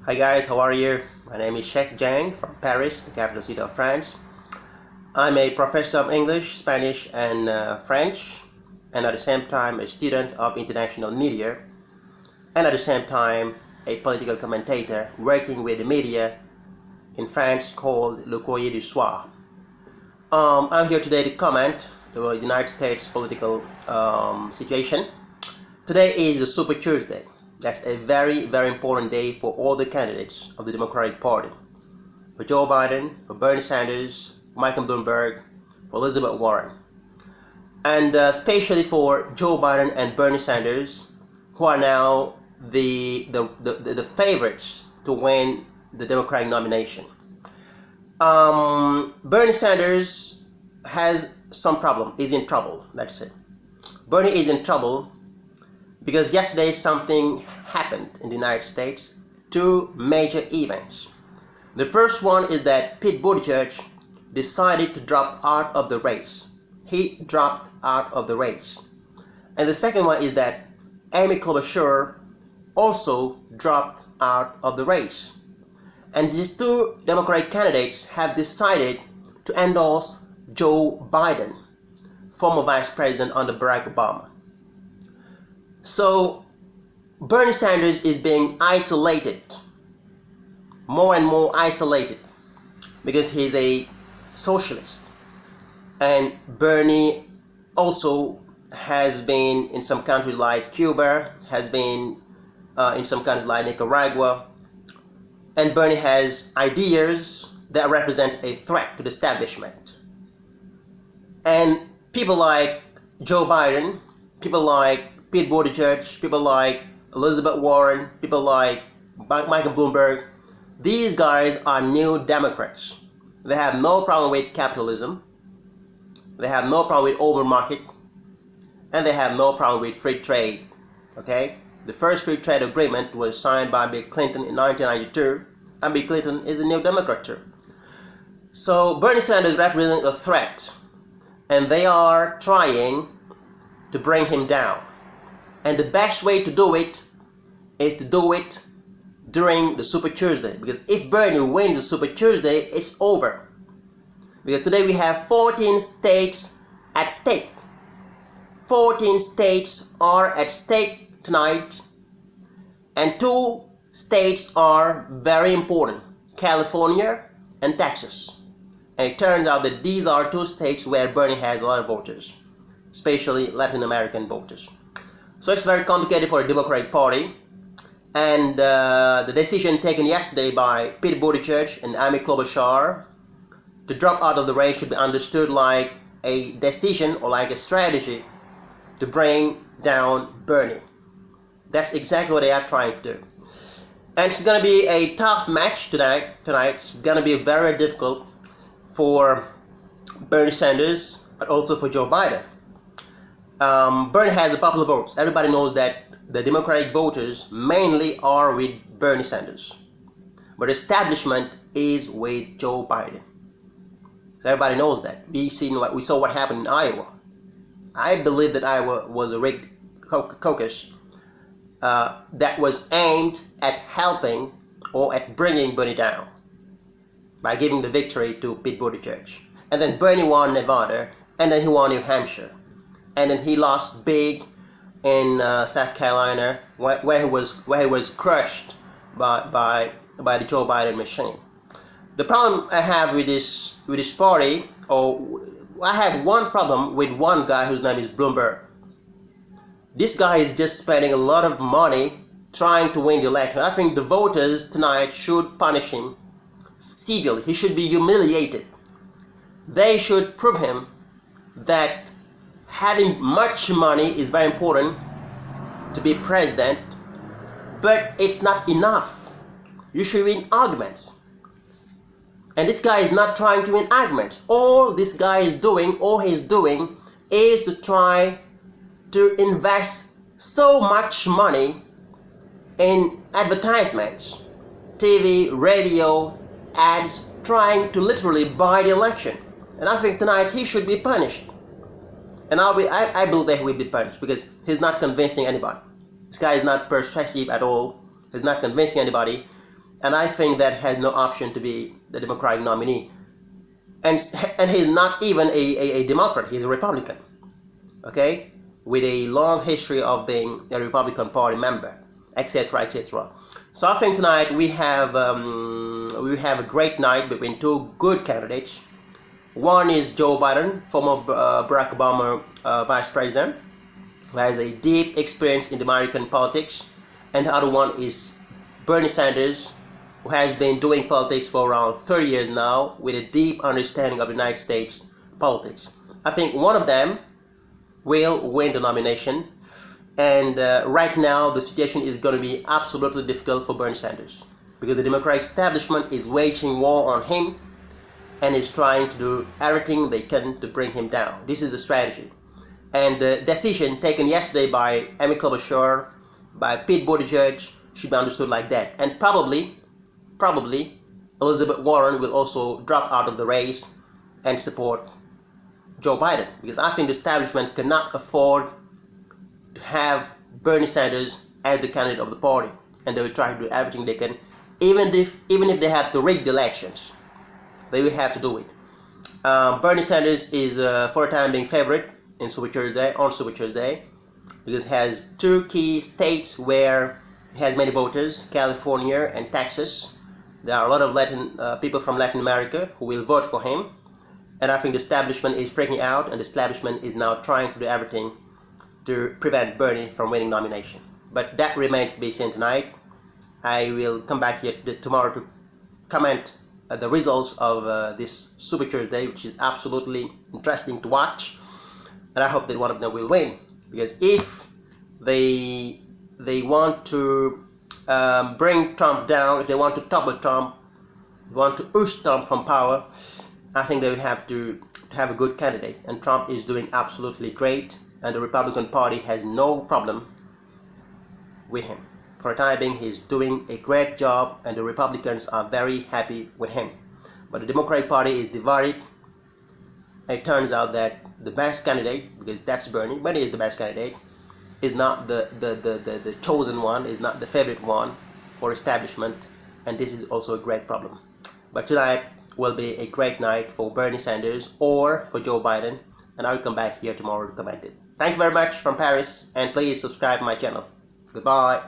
Hi guys, how are you? My name is Sheikh Jang from Paris, the capital city of France. I'm a professor of English, Spanish and French, and at the same time a student of international media, and at the same time a political commentator working with the media in France called Le Courrier du Soir. I'm here today to comment the United States political situation. Today is the Super Tuesday. That's a very, very important day for all the candidates of the Democratic Party. For Joe Biden, for Bernie Sanders, for Michael Bloomberg, for Elizabeth Warren. And especially for Joe Biden and Bernie Sanders, who are now the favorites to win the Democratic nomination. Bernie Sanders has some problem, is in trouble, let's say. Bernie is in trouble because yesterday something happened in the United States, two major events. The first one is that Pete Buttigieg decided to drop out of the race. He dropped out of the race. And the second one is that Amy Klobuchar also dropped out of the race. And these two Democratic candidates have decided to endorse Joe Biden, former vice president under Barack Obama. So Bernie Sanders is being isolated, more and more isolated, because he's a socialist. And Bernie also has been in some countries like Cuba, has been in some countries like Nicaragua, and Bernie has ideas that represent a threat to the establishment. And people like Joe Biden, people like Pete Buttigieg, people like Elizabeth Warren, people like Michael Bloomberg, these guys are new Democrats. They have no problem with capitalism, they have no problem with open market, and they have no problem with free trade. Okay? The first free trade agreement was signed by Bill Clinton in 1992, and Bill Clinton is a new Democrat too. So Bernie Sanders represents a threat, and they are trying to bring him down. And the best way to do it is to do it during the Super Tuesday. Because if Bernie wins the Super Tuesday, it's over. Because today we have 14 states at stake. 14 states are at stake tonight. And two states are very important. California and Texas. And it turns out that these are two states where Bernie has a lot of voters. Especially Latin American voters. So it's very complicated for the Democratic Party, and the decision taken yesterday by Pete Buttigieg and Amy Klobuchar to drop out of the race should be understood like a decision or like a strategy to bring down Bernie. That's exactly what they are trying to do. And it's going to be a tough match tonight. It's going to be very difficult for Bernie Sanders, but also for Joe Biden. Bernie has a popular votes. Everybody knows that the Democratic voters mainly are with Bernie Sanders, but establishment is with Joe Biden. So everybody knows that. We saw what happened in Iowa. I believe that Iowa was a rigged caucus that was aimed at helping or at bringing Bernie down by giving the victory to Pete Buttigieg. And then Bernie won Nevada, and then he won New Hampshire. And then he lost big in South Carolina, where he was crushed by the Joe Biden machine. The problem I have with this party, or I have one problem with one guy whose name is Bloomberg. This guy is just spending a lot of money trying to win the election. I think the voters tonight should punish him severely. He should be humiliated. They should prove him that having much money is very important to be president, but it's not enough. You should win arguments. And this guy is not trying to win arguments. All this guy is doing, all he's doing, is to try to invest so much money in advertisements, TV, radio, ads, trying to literally buy the election. And I think tonight he should be punished. And I believe that he will be punished because he's not convincing anybody. This guy is not persuasive at all. He's not convincing anybody. and I think that has no option to be the Democratic nominee. And he's not even a Democrat, he's a Republican, okay, with a long history of being a Republican Party member, etc., etc. So I think tonight we have a great night between two good candidates. One is Joe Biden, former Barack Obama vice president, who has a deep experience in American politics, and the other one is Bernie Sanders, who has been doing politics for around 30 years now with a deep understanding of the United States politics. I think one of them will win the nomination, and right now the situation is going to be absolutely difficult for Bernie Sanders because the Democratic establishment is waging war on him and is trying to do everything they can to bring him down. This is the strategy. And the decision taken yesterday by Amy Klobuchar, by Pete Buttigieg, should be understood like that. And probably Elizabeth Warren will also drop out of the race and support Joe Biden, because I think the establishment cannot afford to have Bernie Sanders as the candidate of the party, and they will try to do everything they can, even if they have to rig the elections. They will have to do it. Bernie Sanders is for the time being favorite on Super Tuesday, because he has two key states where he has many voters, California and Texas. There are a lot of people from Latin America who will vote for him, and I think the establishment is freaking out, and the establishment is now trying to do everything to prevent Bernie from winning nomination. But that remains to be seen tonight. I will come back here tomorrow to comment the results of this Super Tuesday, which is absolutely interesting to watch, and I hope that one of them will win, because if they want to bring Trump down, if they want to topple Trump, want to oust Trump from power, I think they will have to have a good candidate, and Trump is doing absolutely great, and the Republican Party has no problem with him. For the time being, he's doing a great job, and the Republicans are very happy with him. But the Democratic Party is divided. It turns out that the best candidate, because that's Bernie is the best candidate, is not the chosen one, is not the favorite one for establishment, and this is also a great problem. But tonight will be a great night for Bernie Sanders or for Joe Biden, and I'll come back here tomorrow to comment it. Thank you very much from Paris, and please subscribe to my channel. Goodbye.